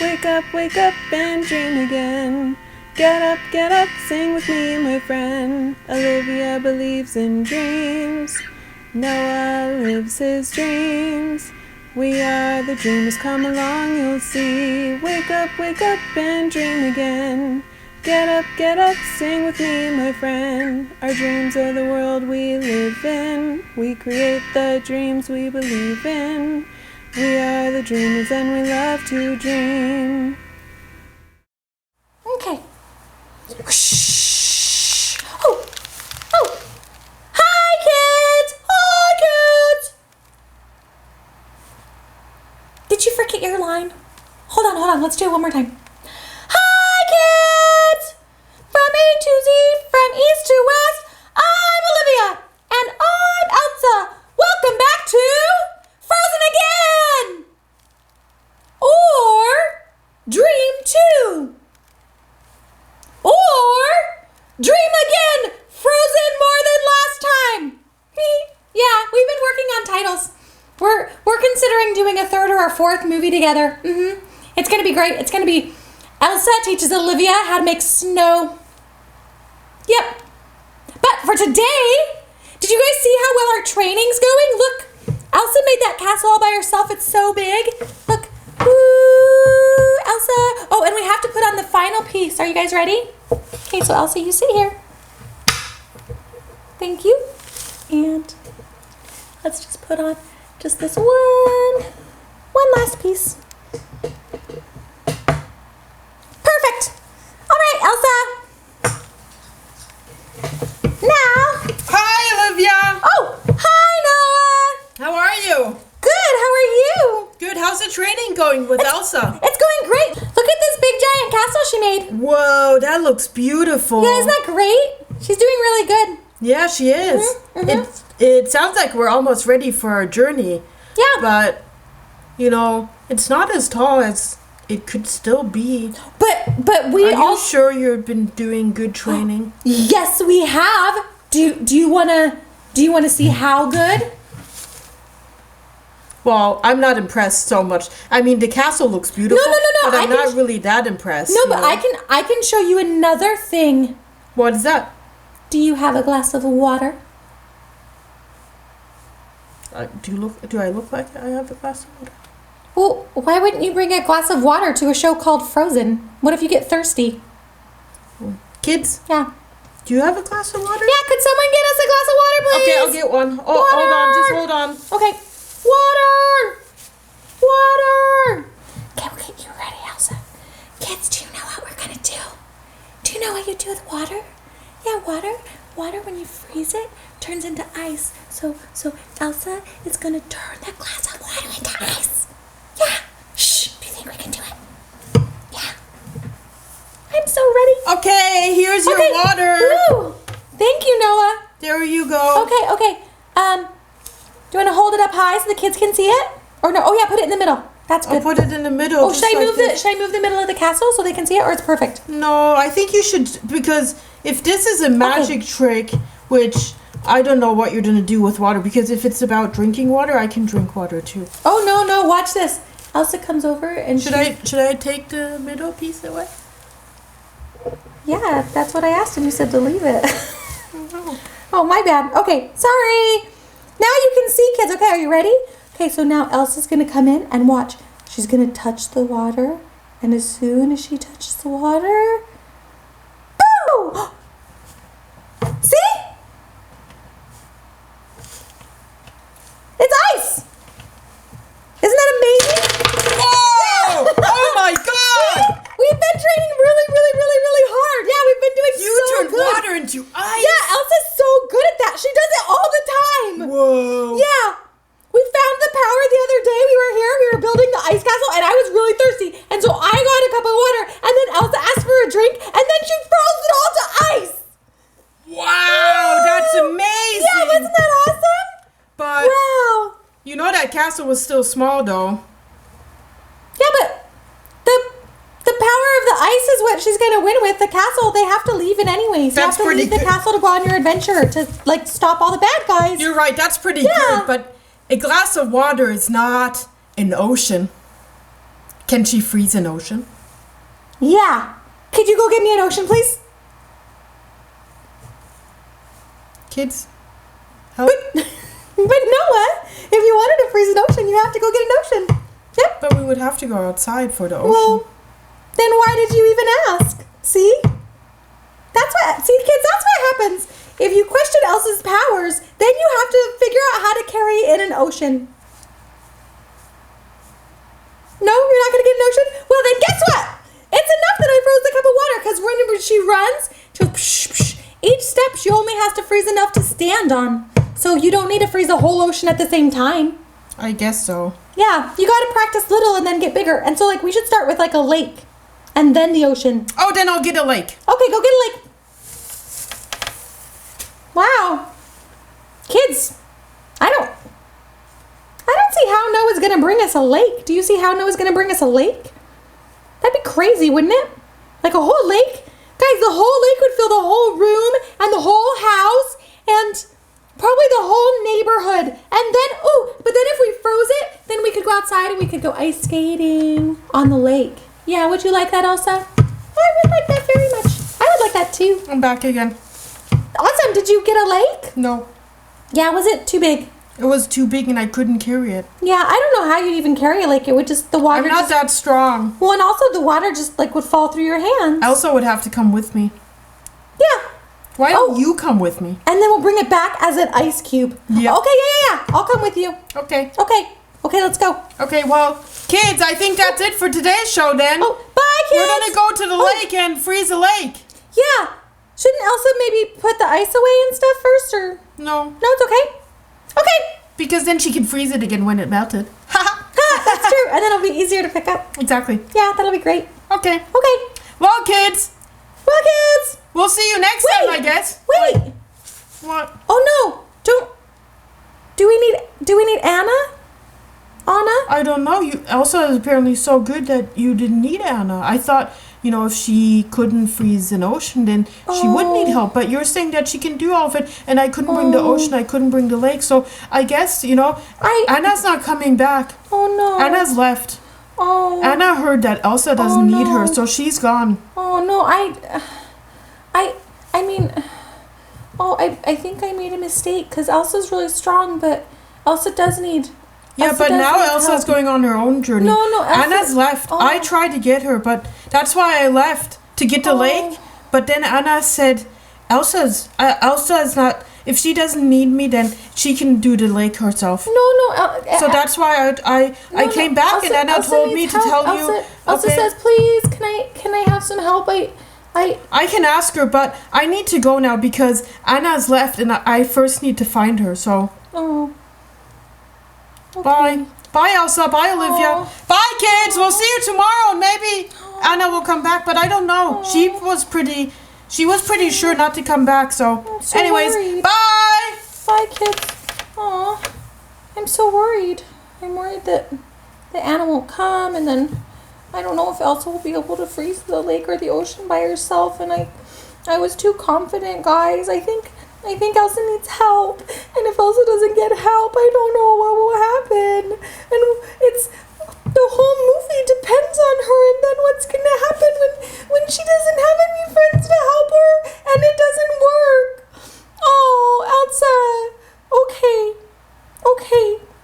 wake up and dream again. Get up, sing with me, my friend. Olivia believes in dreams. Noah lives his dreams. We are the dreamers, come along, you'll see. Wake up and dream again. Get up, sing with me, my friend. Our dreams are the world we live in. We create the dreams we believe in. We are the dreamers and we love to dream. Okay. Shh. Oh. Hi, kids. Did you forget your line? Hold on. Let's do it one more time. Hi, kids. From A to Z, from east to west, I'm Olivia. And I'm Elsa. Welcome back to Frozen Again. Or Dream 2. Or Dream Again, Frozen more than last time. Yeah, we've been working on titles. We're considering doing a third or a fourth movie together. It's gonna be great. It's gonna be Elsa teaches Olivia how to make snow. Yep. But for today, did you guys see how well our training's going? Look, Elsa made that castle all by herself. It's so big. Look. Ooh, Elsa. Oh, and we have to put on the final piece. Are you guys ready? Okay, so Elsa, you sit here. Thank you. And let's just put on just this one last piece. Perfect. All right, Elsa. Now. Hi, Olivia. Oh, hi, Noah. How are you? Good. How are you? Good. How's the training going with Elsa? It's going great. Look at this big giant castle she made. Whoa, that looks beautiful. Yeah, isn't that great? She's doing really good. Yeah, she is. It sounds like we're almost ready for our journey. Yeah. But, it's not as tall as it could still be. But we Are you sure you've been doing good training? Yes, we have. Do you wanna see how good? Well, I'm not impressed so much. I mean, the castle looks beautiful. No. But I'm not really that impressed. No, but I can show you another thing. What is that? Do you have a glass of water? Do I look like I have a glass of water? Well, why wouldn't you bring a glass of water to a show called Frozen? What if you get thirsty? Kids? Yeah. Do you have a glass of water? Yeah, could someone get us a glass of water, please? Okay, I'll get one. Oh, Water! hold on, just hold on. Okay. Water! Okay, you ready, Elsa? Kids, do you know what we're gonna do? Do you know what you do with water? Yeah, water when you freeze it turns into ice. So Elsa is gonna turn that glass of water into ice. Yeah. Shh. Do you think we can do it? Yeah. I'm so ready. Okay, here's your water. Woo. Thank you, Noah. There you go. Okay. Do you want to hold it up high so the kids can see it? Or no? Oh yeah, put it in the middle. That's good. I'll put it in the middle. Oh, should I move the middle of the castle so they can see it, or it's perfect? No, I think you should, because if this is a magic trick, which I don't know what you're gonna do with water, because if it's about drinking water, I can drink water too. Oh no! Watch this. Elsa comes over and should I take the middle piece away? Yeah, that's what I asked, and you said to leave it. Oh, my bad. Okay, sorry. Now you can see, kids. Okay, are you ready? Okay, so now Elsa's gonna come in and watch. She's gonna touch the water, and as soon as she touches the water, boom! See? It's ice. Isn't that amazing? Whoa! Oh my God! We've been training really hard. Yeah, we've been doing You so turned good. water into ice. Yeah, Elsa's so good at that. She does it all the time. Whoa. Yeah. We found the power the other day. We were here. We were building the ice castle, and I was really thirsty. And so I got a cup of water, and then Elsa asked for a drink, and then she froze it all to ice. Wow, that's amazing. Yeah, wasn't that awesome? But Wow. you know that castle was still small, though. Yeah, but the power of the ice is what she's gonna win with. The castle, they have to leave it anyways. You have to leave the castle to go on your adventure to stop all the bad guys. You're right. That's pretty good. But a glass of water is not an ocean. Can she freeze an ocean? Yeah. Could you go get me an ocean, please? Kids, help. But Noah, if you wanted to freeze an ocean, you have to go get an ocean. Yep. But we would have to go outside for the ocean. Well, then why did you even ask? See? See, kids, that's what happens. If you question Elsa's powers, then you have to figure out how to carry in an ocean. No, you're not going to get an ocean? Well, then guess what? It's enough that I froze the cup of water, because whenever she runs, she goes psh, psh. Each step, she only has to freeze enough to stand on. So you don't need to freeze a whole ocean at the same time. I guess so. Yeah, you got to practice little and then get bigger. And so, we should start with, a lake. And then the ocean. Oh, then I'll get a lake. Okay, go get a lake. Wow. Kids, I don't see how Noah's going to bring us a lake. Do you see how Noah's going to bring us a lake? That'd be crazy, wouldn't it? Like a whole lake? Guys, the whole lake would fill the whole room and the whole house and probably the whole neighborhood. And then, but then if we froze it, then we could go outside and we could go ice skating on the lake. Yeah, would you like that, Elsa? I would like that very much. I would like that too. I'm back again. Awesome. Did you get a lake? No. Yeah, was it too big? It was too big and I couldn't carry it. Yeah, I don't know how you'd even carry a lake. It would the water I'm not that strong. Well, and also the water just would fall through your hands. Elsa would have to come with me. Yeah. Why don't you come with me? And then we'll bring it back as an ice cube. Yeah. Okay, yeah. I'll come with you. Okay. Okay, let's go. Okay, well, kids, I think that's it for today's show then. Oh, bye, kids. We're gonna go to the lake and freeze a lake. Yeah. Shouldn't Elsa maybe put the ice away and stuff first, or? No. No, it's okay. Okay. Because then she can freeze it again when it melted. That's true. And then it'll be easier to pick up. Exactly. Yeah, that'll be great. Okay. Okay. Well, kids. We'll see you next time, I guess. Wait. What? Oh no. Do we need Anna? I don't know. Elsa is apparently so good that you didn't need Anna. I thought, if she couldn't freeze an ocean, then she would need help. But you're saying that she can do all of it, and I couldn't bring the ocean, I couldn't bring the lake. So I guess, Anna's not coming back. Oh no. Anna's left. Oh. Anna heard that Elsa doesn't need her, so she's gone. Oh no, I think I made a mistake because Elsa's really strong, but Elsa does need. Yeah, Elsa but does now need Elsa's help. going on her own journey. No, Elsa, Anna's left. Oh. I tried to get her, but that's why I left to get the lake. But then Anna said, Elsa is not. If she doesn't need me, then she can do the lake herself. No. So that's why I came back, Elsa, and Anna Elsa told me needs to help. tell you. Elsa Okay. says, please, can I have some help? I can ask her, but I need to go now because Anna's left, and I first need to find her. So. Oh. Okay. Bye. Bye, Elsa. Bye, Olivia. Bye, kids. We'll see you tomorrow, and maybe Anna will come back, but I don't know. She was pretty sure not to come back. So, anyways, worried. bye. Bye, kids. Aw, I'm so worried. I'm worried that Anna won't come, and then I don't know if Elsa will be able to freeze the lake or the ocean by herself. And I was too confident, guys. I think Elsa needs help, and if Elsa doesn't get help, I don't know what will happen. And it's the whole movie depends on her, and then what's gonna happen when she doesn't have any friends to help her, and it doesn't work. Oh, Elsa. Okay.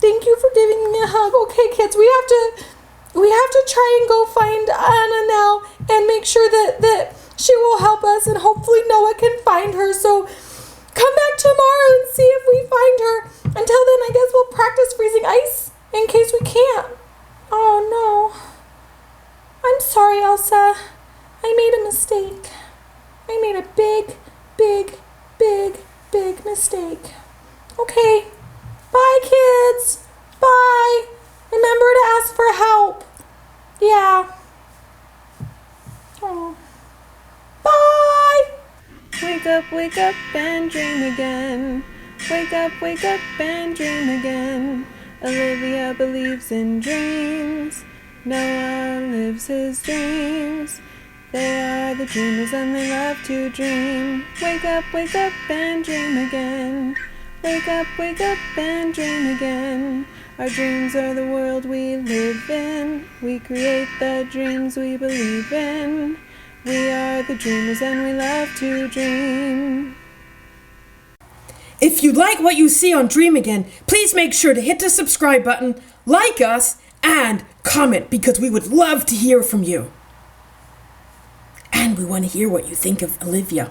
Thank you for giving me a hug. Okay, kids, we have to try and go find Anna now and make sure that she will help us, and hopefully Noah can find her. So come back tomorrow and see if we find her. Until then, I guess we'll practice freezing ice in case we can't. Oh no. I'm sorry, Elsa. I made a mistake. I made a big mistake. Okay. Bye, kids. Bye. Remember to ask for help. Yeah. Oh. Bye. Wake up and dream again. Wake up and dream again. Olivia believes in dreams. Noah lives his dreams. They are the dreamers and they love to dream. Wake up and dream again. Wake up and dream again. Our dreams are the world we live in. We create the dreams we believe in. We are the dreamers and we love to dream. If you like what you see on Dream Again, please make sure to hit the subscribe button, like us, and comment because we would love to hear from you. And we want to hear what you think of Olivia.